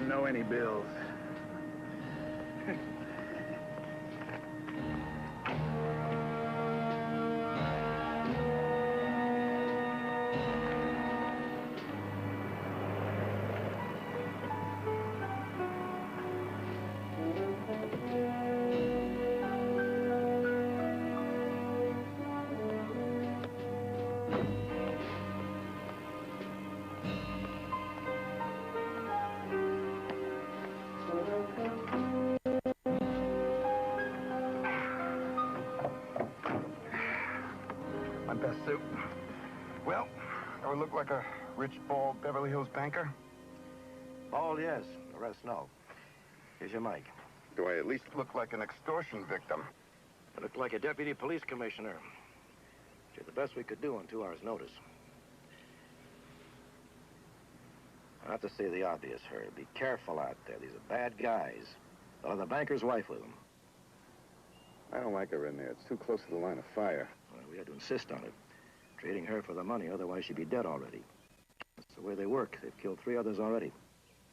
don't know any bills. My best suit. Well, do I look like a rich, bald Beverly Hills banker? Bald, yes. The rest, no. Here's your mic. Do I at least look like an extortion victim? You look like a deputy police commissioner. Which is the best we could do on 2 hours' notice. I have to say the obvious, Herb. Be careful out there. These are bad guys. They'll have the banker's wife with them. I don't like her in there. It's too close to the line of fire. Well, we had to insist on it. Trading her for the money, otherwise she'd be dead already. That's the way they work. They've killed 3 others already.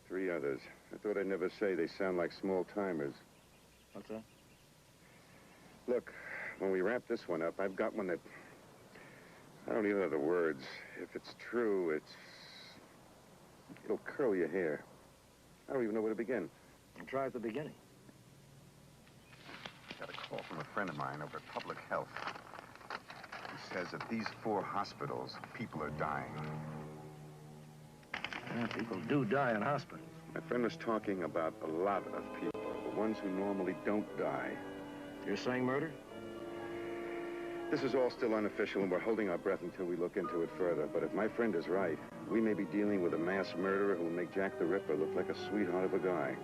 3 others. I thought I'd never say they sound like small-timers. What's that? Look, when we wrap this one up, I've got one that... I don't even know the words. If it's true, it'll curl your hair. I don't even know where to begin. And try at the beginning. Got a call from a friend of mine over at Public Health. He says at these 4 hospitals, people are dying. Yeah, people do die in hospitals. My friend was talking about a lot of people, the ones who normally don't die. You're saying murder? This is all still unofficial, and we're holding our breath until we look into it further. But if my friend is right, we may be dealing with a mass murderer who will make Jack the Ripper look like a sweetheart of a guy.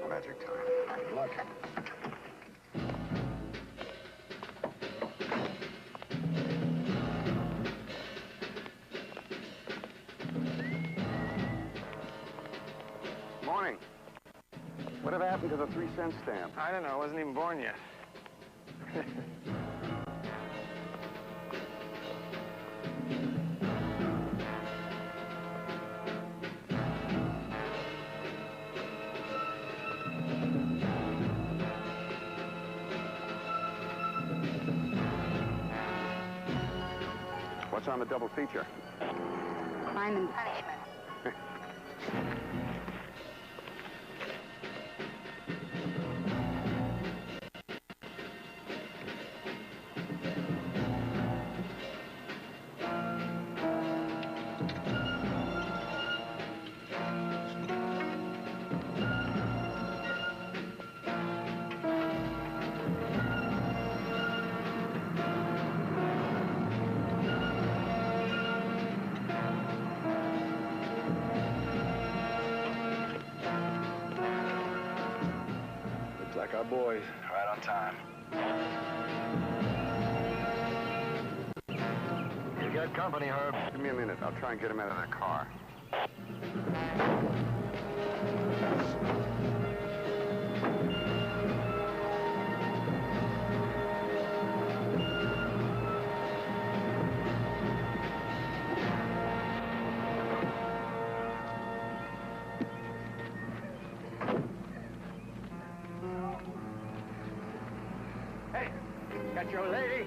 Magic time. Good luck. Morning. Whatever happened to the 3-cent stamp? I don't know. I wasn't even born yet. What's on the double feature? Crime and punishment. Like our boys, right on time. You got company, Herb. Give me a minute. I'll try and get him out of that car. Got your lady.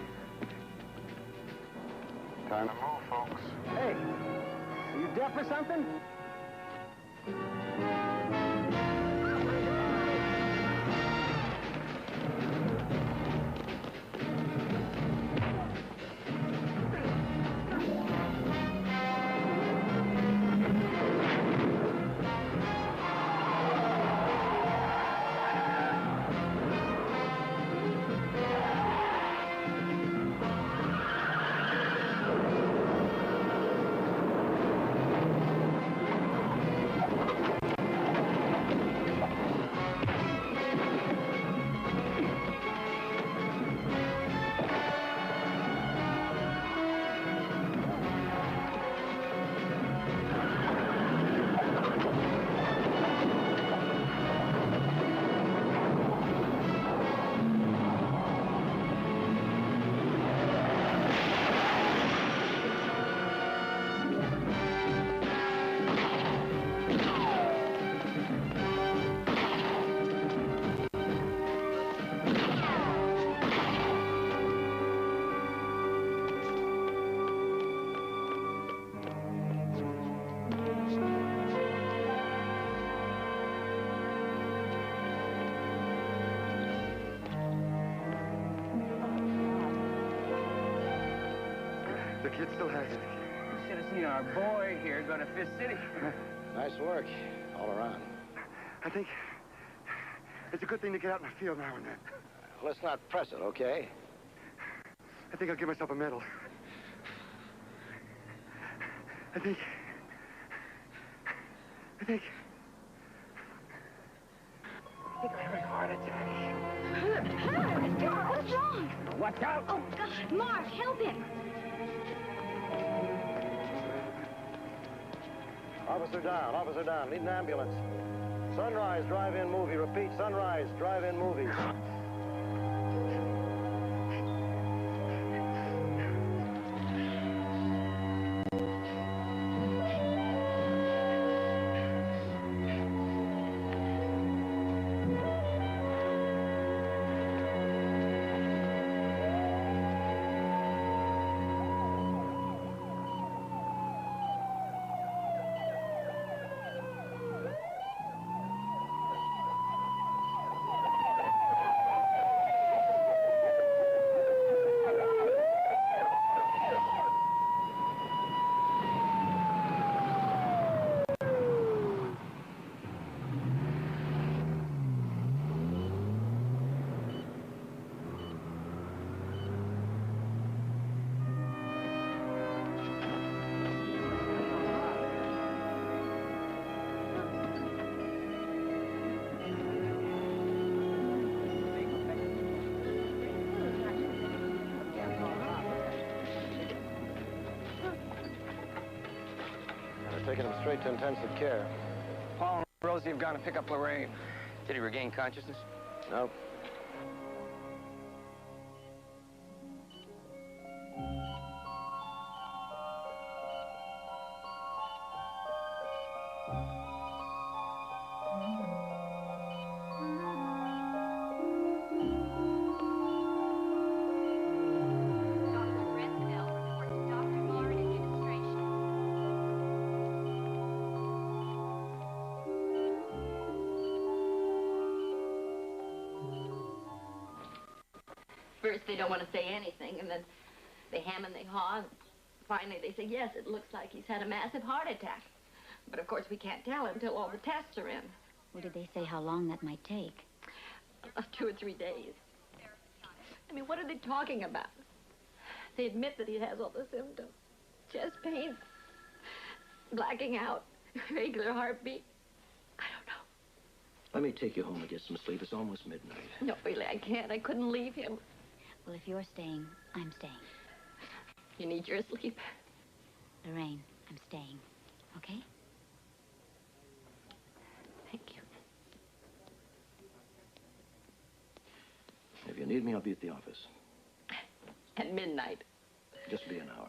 Time to move, folks. Hey, are you deaf or something? The kid still has it. You should have seen our boy here go to Fifth City. Nice work, all around. I think it's a good thing to get out in the field now and then. Let's not press it, okay? I think I'll give myself a medal. I think... I think I'm having a heart attack. Herb, Doc, what's wrong? Watch out! Oh, God, Marv, help him. Officer down. Need an ambulance. Sunrise, drive-in movie. Repeat, Sunrise, drive-in movie. Taking him straight to intensive care. Paul and Rosie have gone to pick up Lorraine. Did he regain consciousness? No. First, they don't want to say anything, and then they hem and they haw. And finally, they say, yes, it looks like he's had a massive heart attack. But, of course, we can't tell until all the tests are in. Well, did they say how long that might take? 2 or 3 days. I mean, what are they talking about? They admit that he has all the symptoms. Chest pain, blacking out, regular heartbeat. I don't know. Let me take you home and get some sleep. It's almost midnight. No, really, I can't. I couldn't leave him. Well, if you're staying, I'm staying. You need your sleep. Lorraine, I'm staying. Okay? Thank you. If you need me, I'll be at the office. At midnight. Just be an hour.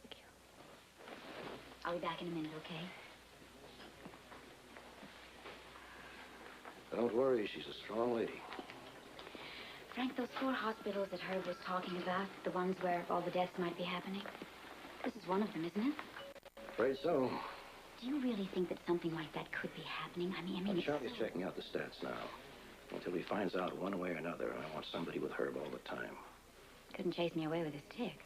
Thank you. I'll be back in a minute, okay? Don't worry, she's a strong lady. Frank, those 4 hospitals that Herb was talking about, the ones where all the deaths might be happening, this is one of them, isn't it? Afraid so. Do you really think that something like that could be happening? I mean, it's Charlie's so... checking out the stats now. Until he finds out one way or another, I want somebody with Herb all the time. Couldn't chase me away with his tick.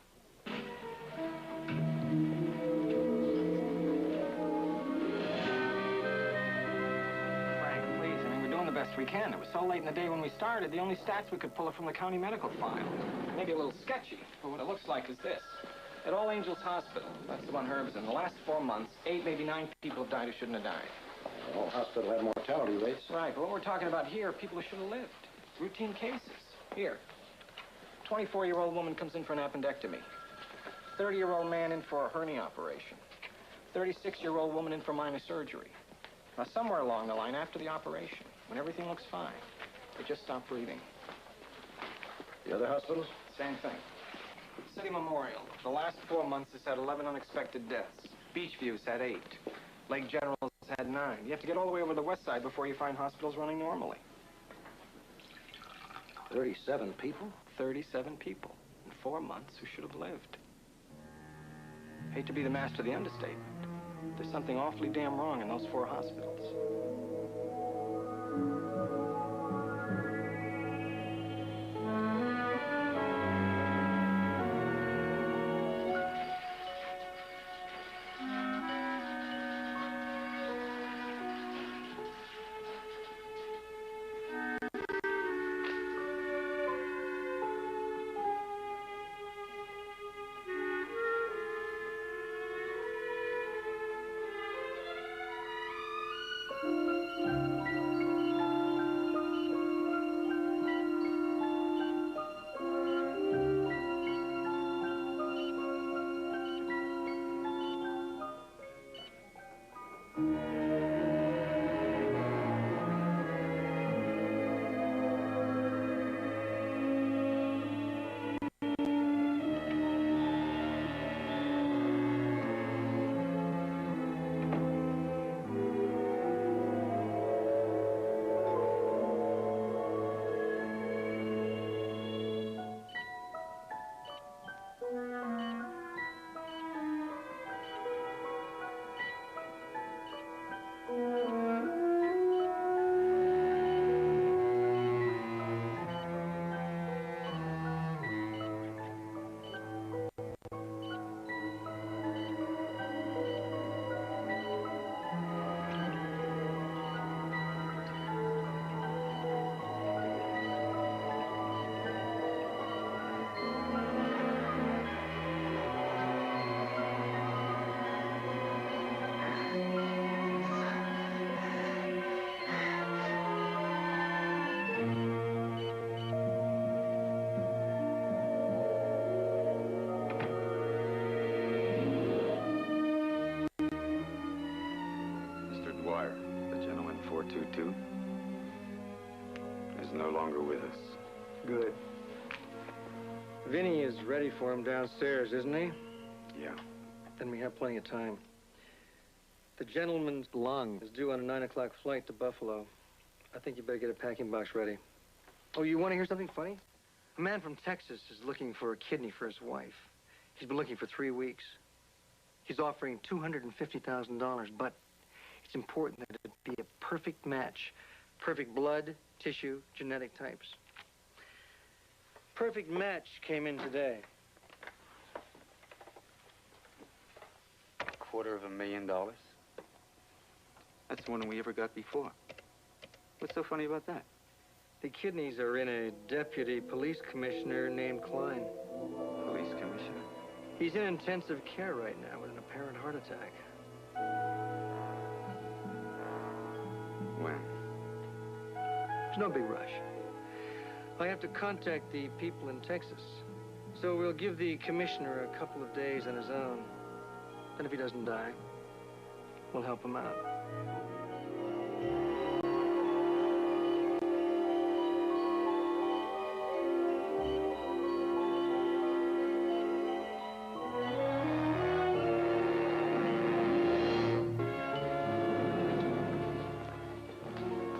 Best we can. It was so late in the day when we started, the only stats we could pull are from the county medical file. Maybe a little sketchy, but what it looks like is this. At All Angels Hospital, that's the one Herb's in, the last 4 months, 8, maybe 9 people have died who shouldn't have died. All hospital had mortality rates. Right, but what we're talking about here are people who should have lived. Routine cases. Here. 24-year-old woman comes in for an appendectomy. 30-year-old man in for a hernia operation. 36-year-old woman in for minor surgery. Now, somewhere along the line, after the operation, when everything looks fine, they just stop breathing. The other hospitals? Same thing. City Memorial, the last 4 months has had 11 unexpected deaths. Beachview's had 8. Lake General's had 9. You have to get all the way over the west side before you find hospitals running normally. 37 people? 37 people in 4 months who should have lived. Hate to be the master of the understatement. There's something awfully damn wrong in those 4 hospitals. The gentleman 422 is no longer with us. Good. Vinny is ready for him downstairs, isn't he? Yeah. Then we have plenty of time. The gentleman's lung is due on a 9 o'clock flight to Buffalo. I think you better get a packing box ready. Oh, you want to hear something funny? A man from Texas is looking for a kidney for his wife. He's been looking for 3 weeks. He's offering $250,000, but it's important that it be a perfect match. Perfect blood, tissue, genetic types. Perfect match came in today. $250,000? That's more than we ever got before. What's so funny about that? The kidneys are in a deputy police commissioner named Klein. Police commissioner? He's in intensive care right now with an apparent heart attack. When? There's no big rush. I have to contact the people in Texas. So we'll give the commissioner a couple of days on his own. And if he doesn't die, we'll help him out.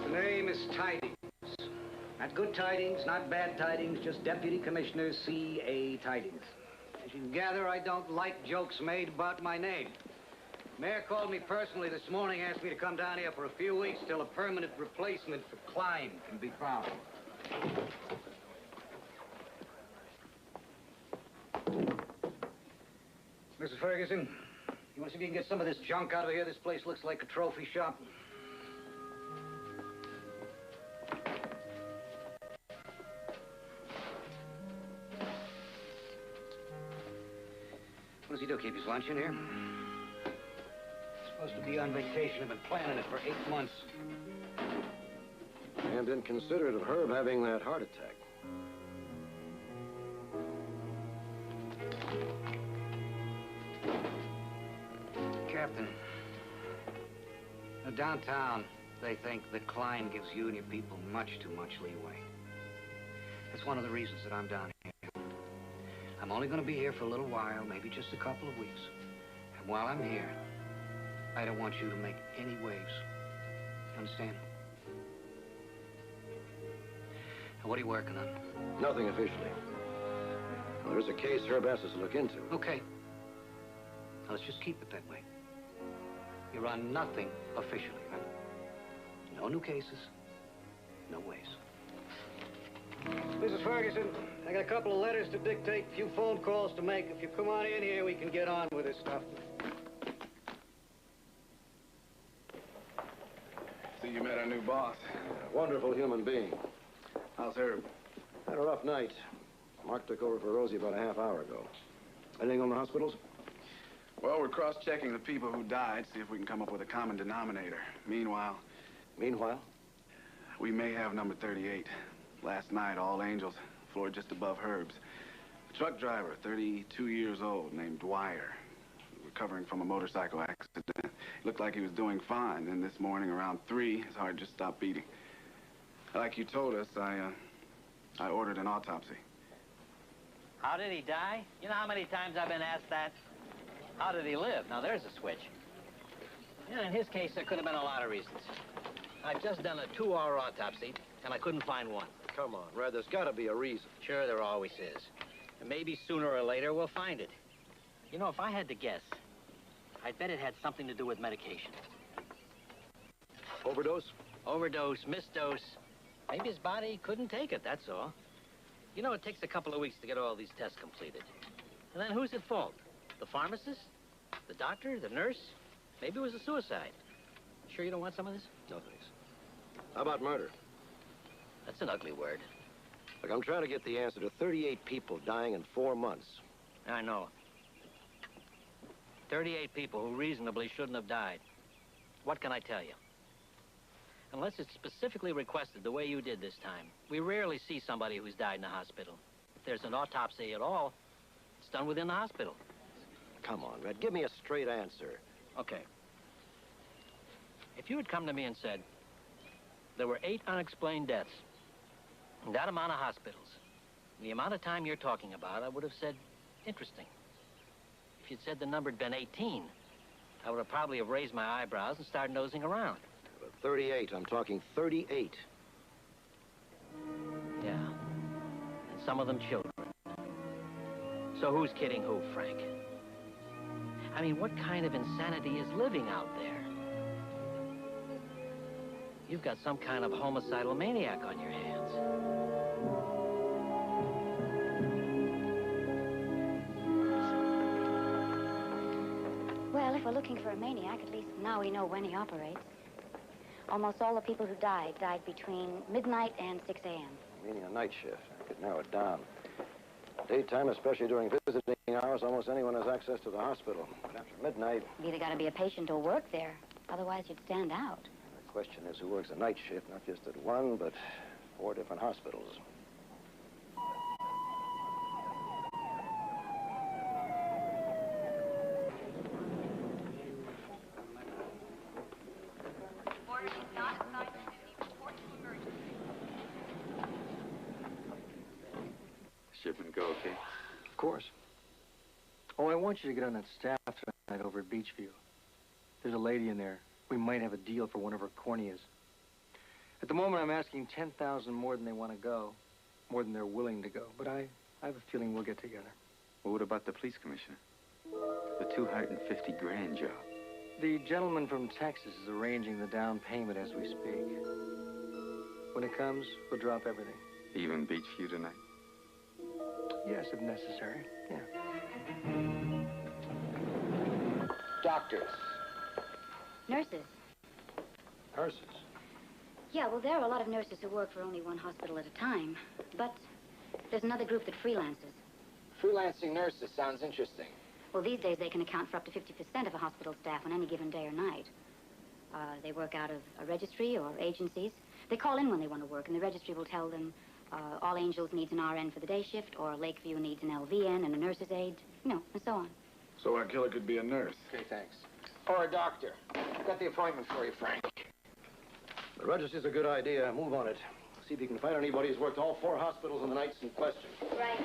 The name is Tidings. Not good tidings, not bad tidings, just Deputy Commissioner C.A. Tidings. As you can gather, I don't like jokes made about my name. Mayor called me personally this morning, asked me to come down here for a few weeks till a permanent replacement for Klein can be found. Mrs. Ferguson, you want to see if you can get some of this junk out of here? This place looks like a trophy shop. What does he do, keep his lunch in here? Supposed to be on vacation. I've been planning it for 8 months. And inconsiderate of Herb having that heart attack. Captain, now downtown, they think that Klein gives you and your people much too much leeway. That's one of the reasons that I'm down here. I'm only going to be here for a little while, maybe just a couple of weeks. And while I'm here, I don't want you to make any waves. You understand? Now, what are you working on? Nothing officially. Well, there's a case Herb asked us to look into. Okay. Now, let's just keep it that way. You're on nothing officially, huh? No new cases, no ways. Mrs. Ferguson, I got a couple of letters to dictate, a few phone calls to make. If you come on in here, we can get on with this stuff. So you met our new boss. Wonderful human being. How's Herb? Had a rough night. Mark took over for Rosie about a half hour ago. Anything on the hospitals? Well, we're cross-checking the people who died, see if we can come up with a common denominator. Meanwhile, we may have number 38. Last night, all angels, floor just above Herb's. A truck driver, 32 years old, named Dwyer, recovering from a motorcycle accident. Looked like he was doing fine. Then this morning, around 3, his heart just stopped beating. Like you told us, I ordered an autopsy. How did he die? You know how many times I've been asked that? How did he live? Now, there's a switch. You know, in his case, there could have been a lot of reasons. I've just done a 2-hour autopsy, and I couldn't find one. Come on, Red, there's got to be a reason. Sure, there always is. And maybe sooner or later we'll find it. You know, if I had to guess, I'd bet it had something to do with medication. Overdose? Overdose, misdose. Maybe his body couldn't take it, that's all. You know, it takes a couple of weeks to get all these tests completed. And then who's at fault? The pharmacist? The doctor? The nurse? Maybe it was a suicide. Sure you don't want some of this? No, thanks. How about murder? That's an ugly word. Look, I'm trying to get the answer to 38 people dying in 4 months. I know. 38 people who reasonably shouldn't have died. What can I tell you? Unless it's specifically requested the way you did this time, we rarely see somebody who's died in a hospital. If there's an autopsy at all, it's done within the hospital. Come on, Red, give me a straight answer. Okay. If you had come to me and said, there were 8 unexplained deaths, and that amount of hospitals, the amount of time you're talking about, I would have said, interesting. If you'd said the number had been 18, I would have probably have raised my eyebrows and started nosing around. But 38, I'm talking 38. Yeah. And some of them children. So who's kidding who, Frank? I mean, what kind of insanity is living out there? You've got some kind of homicidal maniac on your hands. Well, if we're looking for a maniac, at least now we know when he operates. Almost all the people who died between midnight and 6 a.m. Meaning a night shift. I could narrow it down. Daytime, especially during visiting hours, almost anyone has access to the hospital. But after midnight... You've either got to be a patient or work there. Otherwise, you'd stand out. The question is who works a night shift, not just at one, but 4 different hospitals. Shipment go okay? Of course. Oh, I want you to get on that staff tonight over at Beachview. There's a lady in there. We might have a deal for one of her corneas. At the moment, I'm asking $10,000 more than they want to go, more than they're willing to go. But I have a feeling we'll get together. Well, what about the police commissioner? The 250 grand job. The gentleman from Texas is arranging the down payment as we speak. When it comes, we'll drop everything. Even Beachview tonight? Yes, if necessary. Yeah. Doctors. Nurses. Nurses? Yeah, well, there are a lot of nurses who work for only one hospital at a time. But there's another group that freelances. Freelancing nurses sounds interesting. Well, these days they can account for up to 50% of a hospital staff on any given day or night. They work out of a registry or agencies. They call in when they want to work, and the registry will tell them All Angels needs an RN for the day shift, or Lakeview needs an LVN and a nurse's aide, you know, and so on. So our killer could be a nurse. Okay, thanks. Or a doctor. I've got the appointment for you, Frank. The registry's a good idea. Move on it. See if you can find anybody who's worked all 4 hospitals in the nights in question. Right.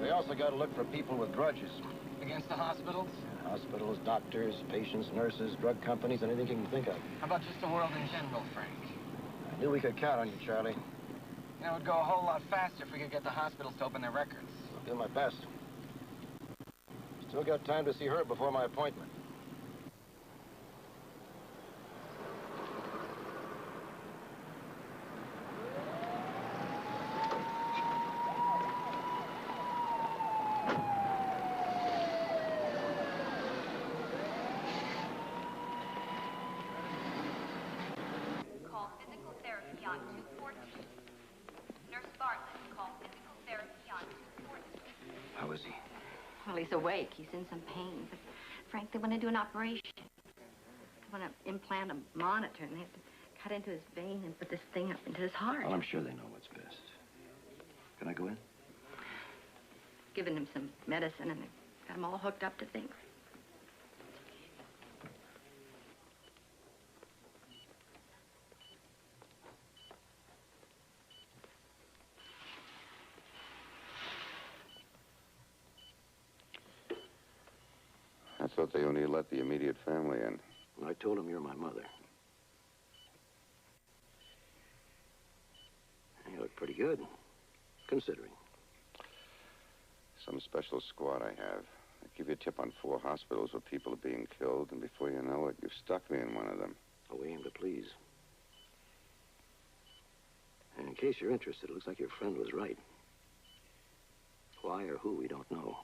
They also got to look for people with grudges. Against the hospitals? Hospitals, doctors, patients, nurses, drug companies, anything you can think of. How about just the world in general, Frank? I knew we could count on you, Charlie. You know, it would go a whole lot faster if we could get the hospitals to open their records. I'll do my best. Still got time to see her before my appointment. Call physical therapy on 214. Nurse Bartlett, call physical therapy on 214. How is he? Well, he's awake. He's in some pain. But, Frank, they want to do an operation. They want to implant a monitor, and they have to cut into his vein and put this thing up into his heart. Well, I'm sure they know what's best. Can I go in? Giving him some medicine, and they've got him all hooked up to things. I thought they only let the immediate family in. I told him you're my mother. You look pretty good, considering. Some special squad I have. I give you a tip on 4 hospitals where people are being killed, and before you know it, you've stuck me in one of them. Oh, we aim to please. And in case you're interested, it looks like your friend was right. Why or who, we don't know.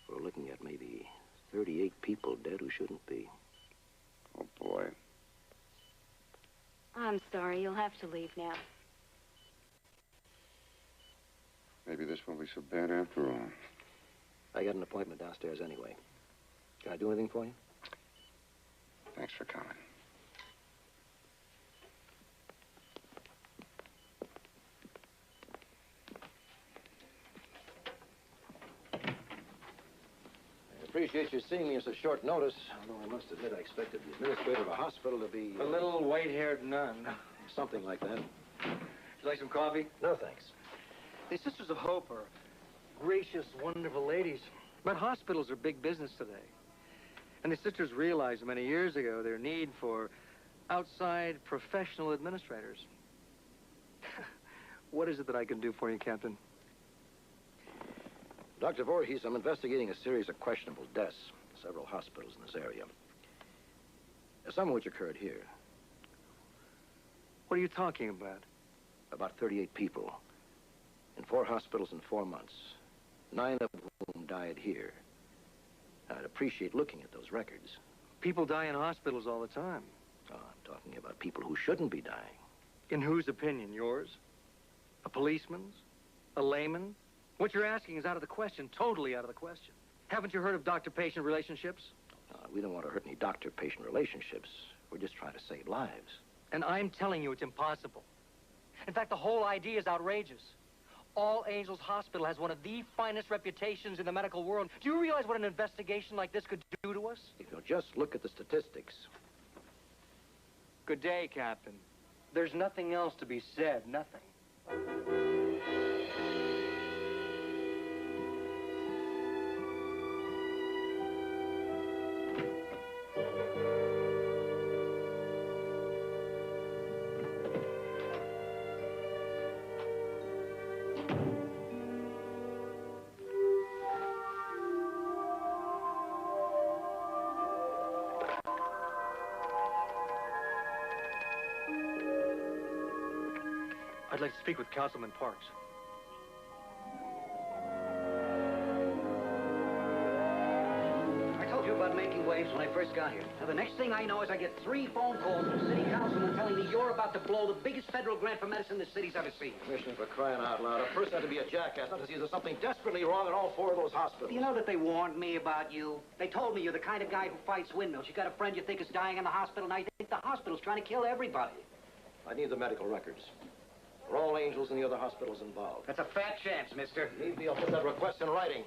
We're looking at maybe 38 people dead who shouldn't be. Oh, boy. I'm sorry. You'll have to leave now. Maybe this won't be so bad after all. I got an appointment downstairs anyway. Can I do anything for you? Thanks for coming. I appreciate you seeing me at such short notice, although I must admit I expected the administrator of a hospital to be... A little white-haired nun. Something like that. Would you like some coffee? No, thanks. The Sisters of Hope are gracious, wonderful ladies. But hospitals are big business today. And the sisters realized many years ago their need for outside professional administrators. What is it that I can do for you, Captain? Dr. Voorhees, I'm investigating a series of questionable deaths in several hospitals in this area. Some of which occurred here. What are you talking about? About 38 people. In 4 hospitals in 4 months. 9 of whom died here. I'd appreciate looking at those records. People die in hospitals all the time. Oh, I'm talking about people who shouldn't be dying. In whose opinion? Yours? A policeman's? A layman? What you're asking is out of the question, totally out of the question. Haven't you heard of doctor-patient relationships? We don't want to hurt any doctor-patient relationships. We're just trying to save lives. And I'm telling you it's impossible. In fact, the whole idea is outrageous. All Angels Hospital has one of the finest reputations in the medical world. Do you realize what an investigation like this could do to us? If you'll just look at the statistics. Good day, Captain. There's nothing else to be said, nothing. I'd like to speak with Councilman Parks. I told you about making waves when I first got here. Now, the next thing I know is I get 3 phone calls from city councilmen telling me you're about to blow the biggest federal grant for medicine the city's ever seen. Commissioner, for crying out loud, a person had to be a jackass, not to see there's something desperately wrong in all 4 of those hospitals. You know that they warned me about you? They told me you're the kind of guy who fights windmills. You got a friend you think is dying in the hospital, now you think the hospital's trying to kill everybody. I need the medical records. For all Angels and the other hospitals involved. That's a fat chance, mister. Need be, I'll put that request in writing.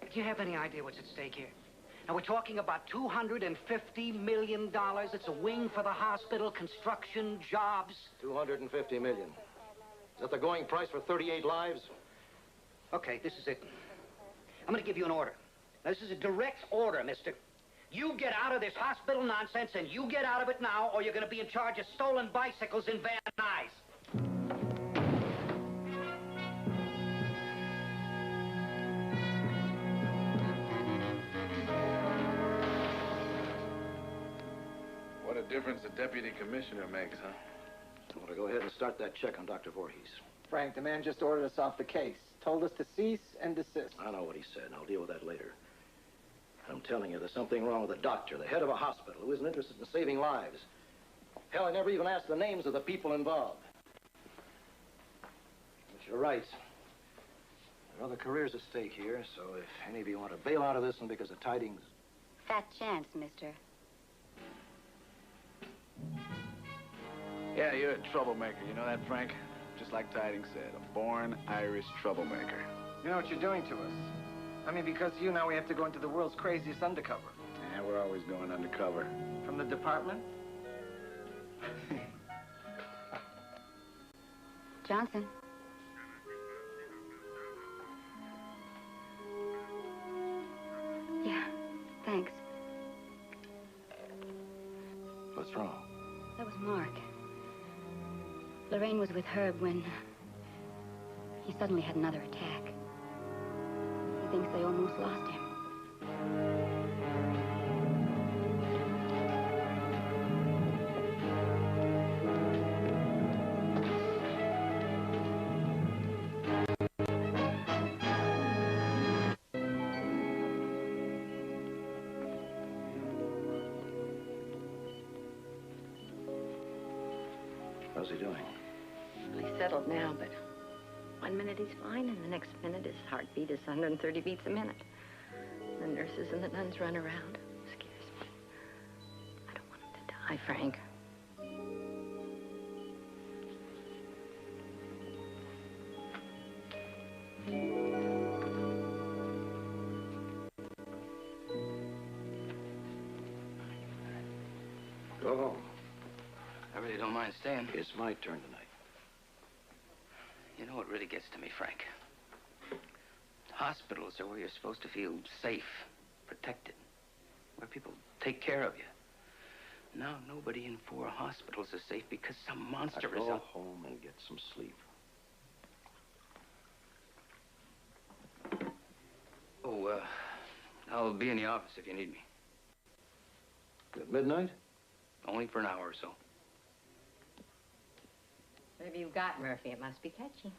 Do you have any idea what's at stake here? Now, we're talking about $250 million. It's a wing for the hospital, construction, jobs. $250 million. Is that the going price for 38 lives? Okay, this is it. I'm going to give you an order. Now, this is a direct order, mister. You get out of this hospital nonsense, and you get out of it now, or you're going to be in charge of stolen bicycles in Van Nuys. What a difference a deputy commissioner makes, huh? I want to go ahead and start that check on Dr. Voorhees. Frank, the man just ordered us off the case. Told us to cease and desist. I know what he said, and I'll deal with that later. I'm telling you, there's something wrong with the doctor, the head of a hospital, who isn't interested in saving lives. Hell, I never even asked the names of the people involved. But you're right. There are other careers at stake here, so if any of you want to bail out of this one because of tidings... Fat chance, mister. Yeah, you're a troublemaker. You know that, Frank? Just like Tidings said, a born Irish troublemaker. You know what you're doing to us? I mean, because of you, now we have to go into the world's craziest undercover. Yeah, we're always going undercover. From the department? Johnson. Yeah, thanks. What's wrong? That was Mark. Lorraine was with Herb when he suddenly had another attack. He thinks they almost lost him. How's he doing? Well, he's settled now, but one minute he's fine, and the next minute his heartbeat is 130 beats a minute. The nurses and the nuns run around. It scares me. I don't want him to die, Frank. Go home. I really don't mind staying. It's my turn tonight. You know what really gets to me, Frank? Hospitals are where you're supposed to feel safe, protected, where people take care of you. Now nobody in 4 hospitals is safe because some monster is Go out. home and get some sleep. Oh, I'll be in the office if you need me. At midnight? Only for an hour or so. Whatever you got, Murphy, it must be catchy.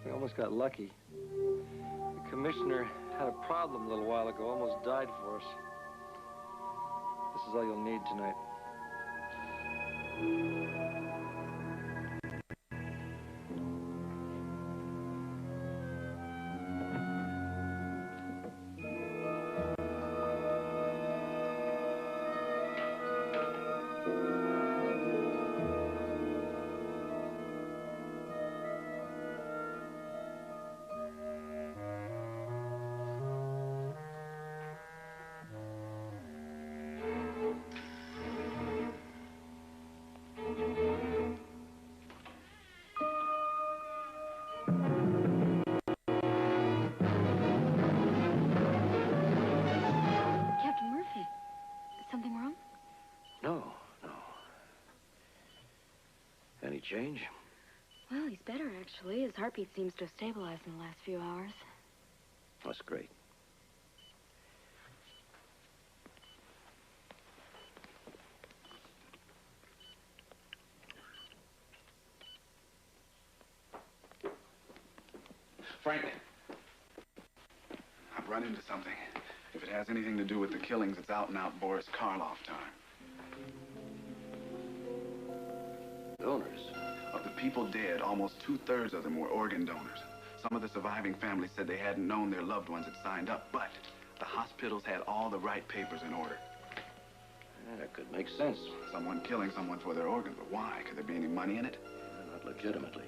We almost got lucky. The commissioner had a problem a little while ago, almost died for us. This is all you'll need tonight. Captain Murphy, is something wrong? No. Any change? Well, he's better, actually. His heartbeat seems to have stabilized in the last few hours. That's great. Frank, I've run into something. If it has anything to do with the killings, it's out and out Boris Karloff time. Donors? Of the people dead, almost 2/3 of them were organ donors. Some of the surviving families said they hadn't known their loved ones had signed up, but the hospitals had all the right papers in order. Yeah, that could make sense. Someone killing someone for their organs, but why? Could there be any money in it? Not legitimately.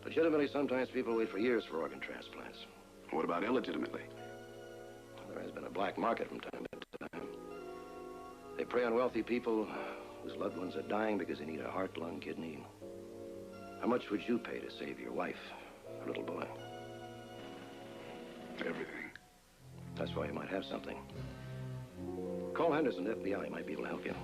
Legitimately, sometimes people wait for years for organ transplants. What about illegitimately? There has been a black market from time to time. They prey on wealthy people whose loved ones are dying because they need a heart, lung, kidney. How much would you pay to save your wife, or little boy? Everything. That's why you might have something. Call Henderson, FBI might be able to help you.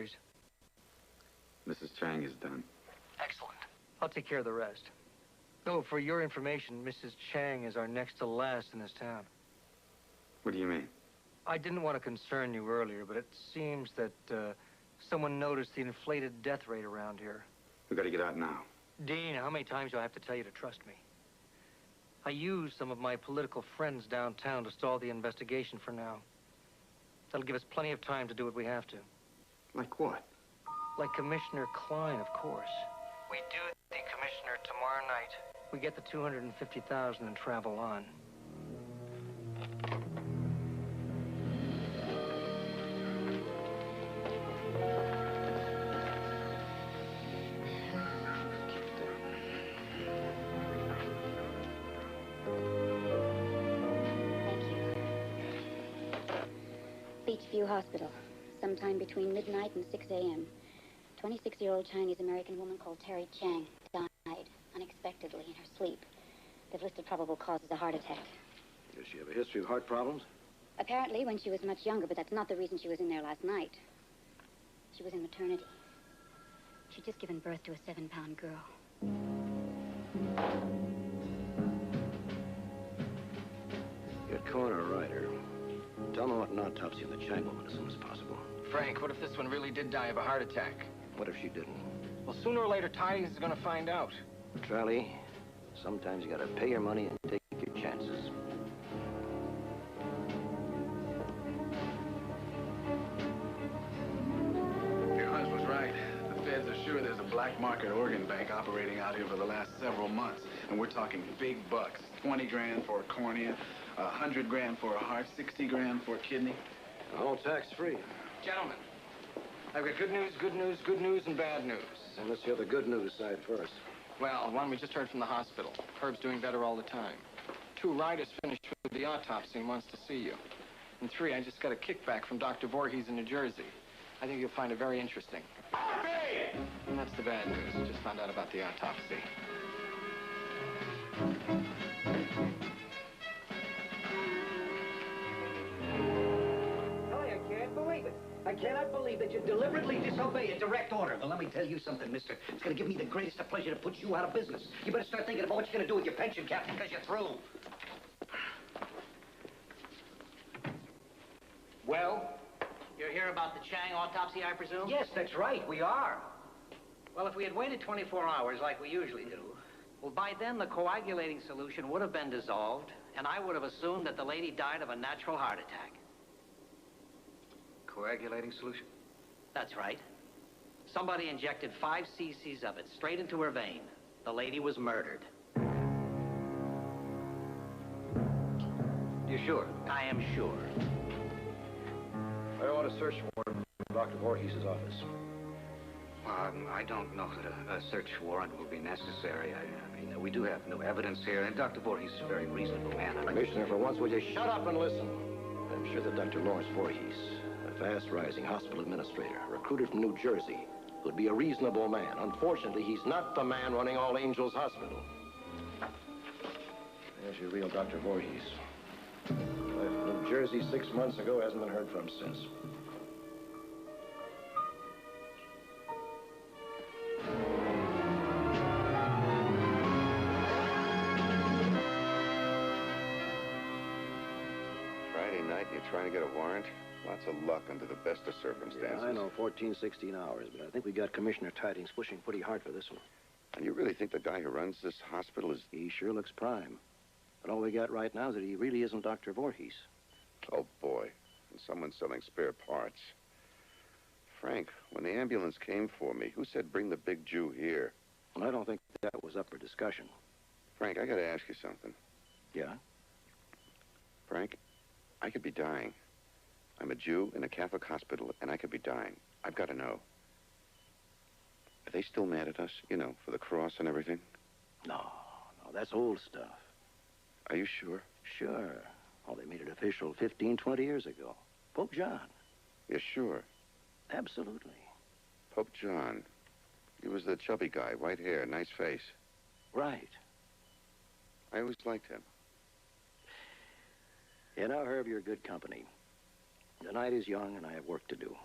worries. Mrs. Chang is done. Excellent. I'll take care of the rest. Oh, for your information, Mrs. Chang is our next to last in this town. What do you mean? I didn't want to concern you earlier, but it seems that someone noticed the inflated death rate around here. We gotta get out now. Dean, how many times do I have to tell you to trust me? I used some of my political friends downtown to stall the investigation for now. That'll give us plenty of time to do what we have to. Like what? Like Commissioner Klein, of course. We do the commissioner tomorrow night. We get the $250,000 and travel on. Beachview Hospital, sometime between midnight and 6 a.m. 26-year-old Chinese-American woman called Terry Chang died unexpectedly in her sleep. They've listed probable cause as a heart attack. Does she have a history of heart problems? Apparently when she was much younger, but that's not the reason she was in there last night. She was in maternity. She'd just given birth to a 7-pound girl. Get Coroner Ryder. Tell me what an autopsy on the Chang woman as soon as possible. Frank, what if this one really did die of a heart attack? What if she didn't? Well, sooner or later, Tidings is going to find out. Charlie, sometimes you gotta pay your money and take your chances. Your hunch was right. The feds are sure there's a black market organ bank operating out here for the last several months. And we're talking big bucks. 20 grand for a cornea, 100 grand for a heart, 60 grand for a kidney. All tax-free. Gentlemen, I've got good news, and bad news. And let's hear the good news side first. Well, one, we just heard from the hospital. Herb's doing better all the time. 2, Ryder's finished with the autopsy and wants to see you. And 3, I just got a kickback from Dr. Voorhees in New Jersey. I think you'll find it very interesting. Hey! And that's the bad news. I just found out about the autopsy. I can't believe it. I cannot believe that you deliberately disobey a direct order. Well, let me tell you something, mister. It's going to give me the greatest of pleasure to put you out of business. You better start thinking about what you're going to do with your pension, Captain, because you're through. Well? You're here about the Chang autopsy, I presume? Yes, that's right. We are. Well, if we had waited 24 hours like we usually do, well, by then the coagulating solution would have been dissolved, and I would have assumed that the lady died of a natural heart attack. Coagulating solution? That's right. Somebody injected 5 cc's of it straight into her vein. The lady was murdered. You sure? I am sure. I want a search warrant from Dr. Voorhees' office. I don't know that a search warrant will be necessary. I mean, we do have no evidence here, and Dr. Voorhees is a very reasonable man. Commissioner, for once, will you shut up and listen? I'm sure that Dr. Lawrence Voorhees, a fast-rising hospital administrator, recruited from New Jersey, would be a reasonable man. Unfortunately, he's not the man running All Angels Hospital. There's your real Dr. Voorhees. Left New Jersey 6 months ago, hasn't been heard from since. Friday night, and you're trying to get a warrant? Lots of luck under the best of circumstances. Yeah, I know, 14, 16 hours, but I think we got Commissioner Tidings pushing pretty hard for this one. And you really think the guy who runs this hospital is... He sure looks prime. But all we got right now is that he really isn't Dr. Voorhees. Oh, boy. And someone's selling spare parts. Frank, when the ambulance came for me, who said bring the big Jew here? Well, I don't think that was up for discussion. Frank, I gotta ask you something. Yeah? Frank, I could be dying. I'm a Jew in a Catholic hospital, and I could be dying. I've got to know. Are they still mad at us, you know, for the cross and everything? No, that's old stuff. Are you sure? Sure. Oh, they made it official 15, 20 years ago. Pope John. You're sure? Absolutely. Pope John. He was the chubby guy, white hair, nice face. Right. I always liked him. Yeah, now, Herb, you're good company. The night is young, and I have work to do.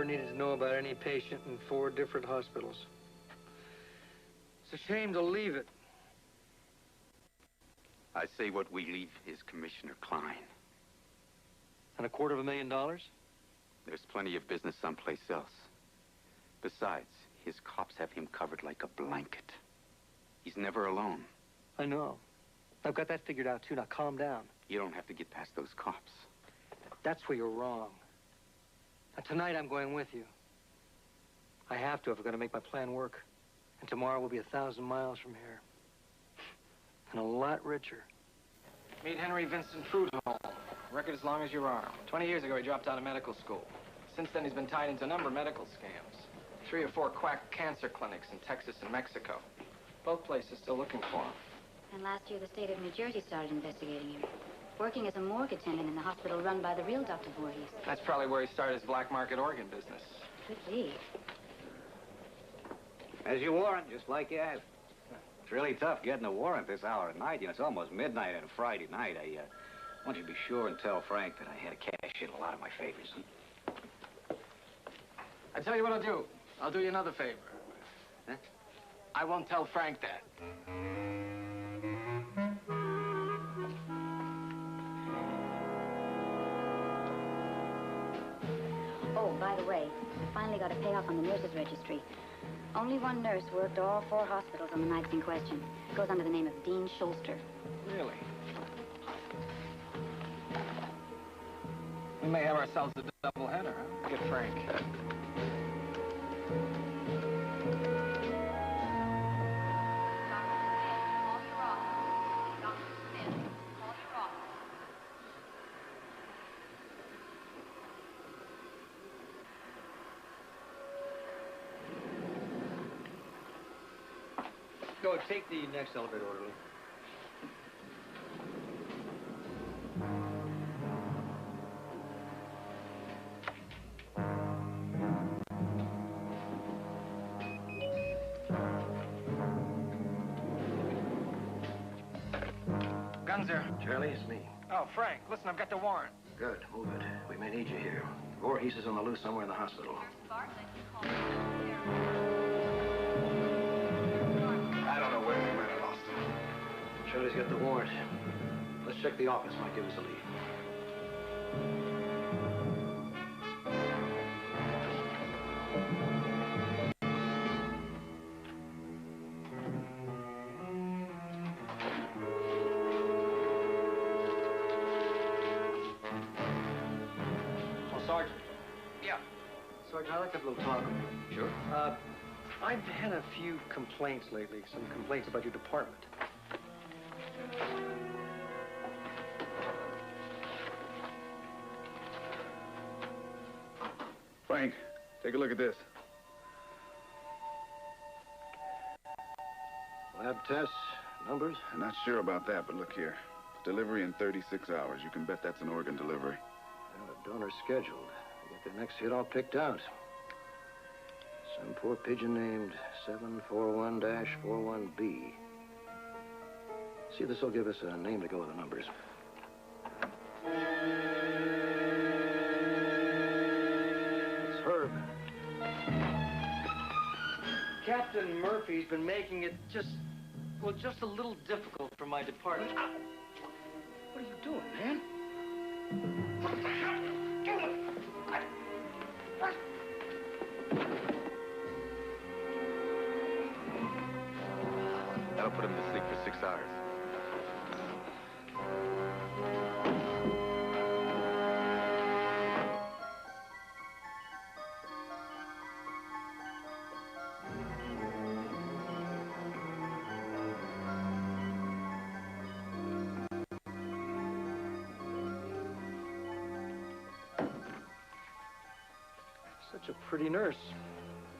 ever needed to know about any patient in 4 different hospitals. It's a shame to leave it. I say what we leave is Commissioner Klein. And $250,000? There's plenty of business someplace else. Besides, his cops have him covered like a blanket. He's never alone. I know. I've got that figured out, too. Now, calm down. You don't have to get past those cops. That's where you're wrong. Now, tonight, I'm going with you. I have to if we're going to make my plan work. And tomorrow we'll be 1,000 miles from here. And a lot richer. Meet Henry Vincent Fruitholm. Record as long as your arm. 20 years ago, he dropped out of medical school. Since then, he's been tied into a number of medical scams. 3 or 4 quack cancer clinics in Texas and Mexico. Both places still looking for him. And last year, the state of New Jersey started investigating him. Working as a morgue attendant in the hospital run by the real Dr. Voorhees. That's probably where he started his black market organ business. Could be. As you warrant, just like you asked. It's really tough getting a warrant this hour at night. You know, it's almost midnight on a Friday night. I want you to be sure and tell Frank that I had to cash in a lot of my favors. I tell you what I'll do. I'll do you another favor. Huh? I won't tell Frank that. Oh, by the way, we finally got a payoff on the nurses' registry. Only one nurse worked all 4 hospitals on the nights in question. Goes under the name of Dean Schulster. Really? We may have ourselves a double header, huh? Get Frank. Go, take the next elevator, orderly. Gunzer. Charlie, it's me. Oh, Frank, listen, I've got the warrant. Good, move it. We may need you here. Voorhees is on the loose somewhere in the hospital. I don't know where we might have lost him. Charlie's got the warrant. Let's check the office. Might give us a lead. Oh, Sergeant. Yeah. Sergeant, I'd like to have a little talk with you. Sure. I've had a few complaints lately, some complaints about your department. Frank, take a look at this. Lab tests, numbers. I'm not sure about that, but look here. Delivery in 36 hours. You can bet that's an organ delivery. Well, the donor's scheduled. They get their next hit all picked out. Some poor pigeon named 741-41B. See, this will give us a name to go with the numbers. It's Herb. Captain Murphy's been making it just a little difficult for my department. What are you doing, man? What the hell are you doing? That'll put him to sleep for 6 hours. Such a pretty nurse.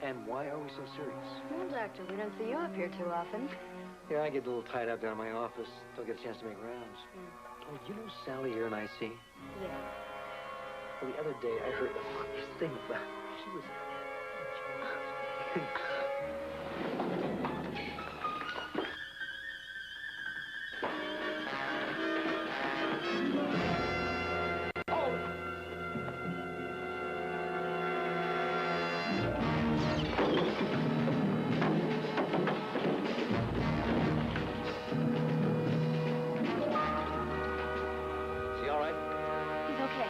And why are we so serious? Well, Doctor, we don't see you up here too often. Yeah, I get a little tied up down in my office. Don't get a chance to make rounds. Oh, you know Sally here in IC? Yeah. Well, the other day I heard the funniest thing about her. She was... Is he all right? He's okay.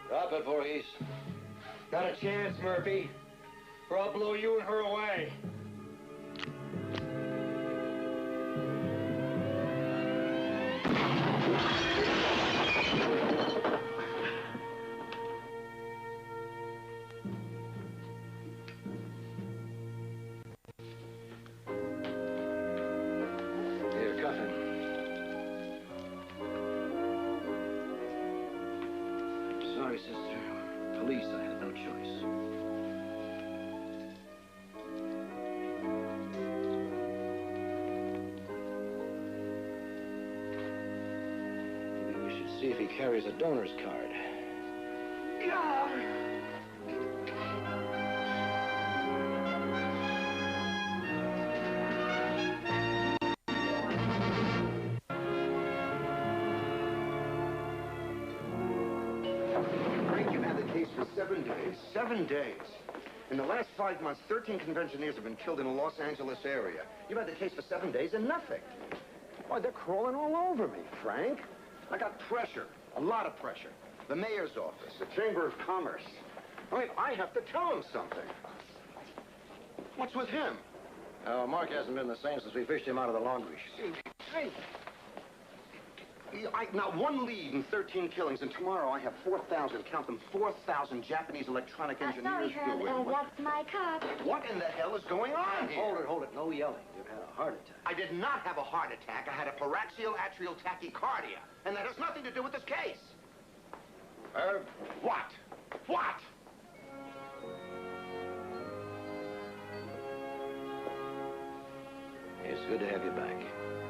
Drop it, Voorhees. Not a chance, Murphy, or I'll blow you and her away. Here, cuff him. Sorry, sister. Police, I had no choice. Maybe we should see if he carries a donor's card. Frank, you've had the case for 7 days. 7 days. In the last 5 months, 13 conventioneers have been killed in the Los Angeles area. You've had the case for 7 days and nothing. Why, they're crawling all over me, Frank. I got pressure, a lot of pressure. The mayor's office, the Chamber of Commerce. I mean, I have to tell him something. What's with him? Mark hasn't been the same since we fished him out of the laundry. Hey. Not one lead in 13 killings, and tomorrow I have 4,000, count them, 4,000 Japanese electronic engineers due in. What's my cup? What in the hell is going on here? Hold it. No yelling. You've had a heart attack. I did not have a heart attack. I had a paraxial atrial tachycardia, and that has nothing to do with this case. What? What? It's good to have you back.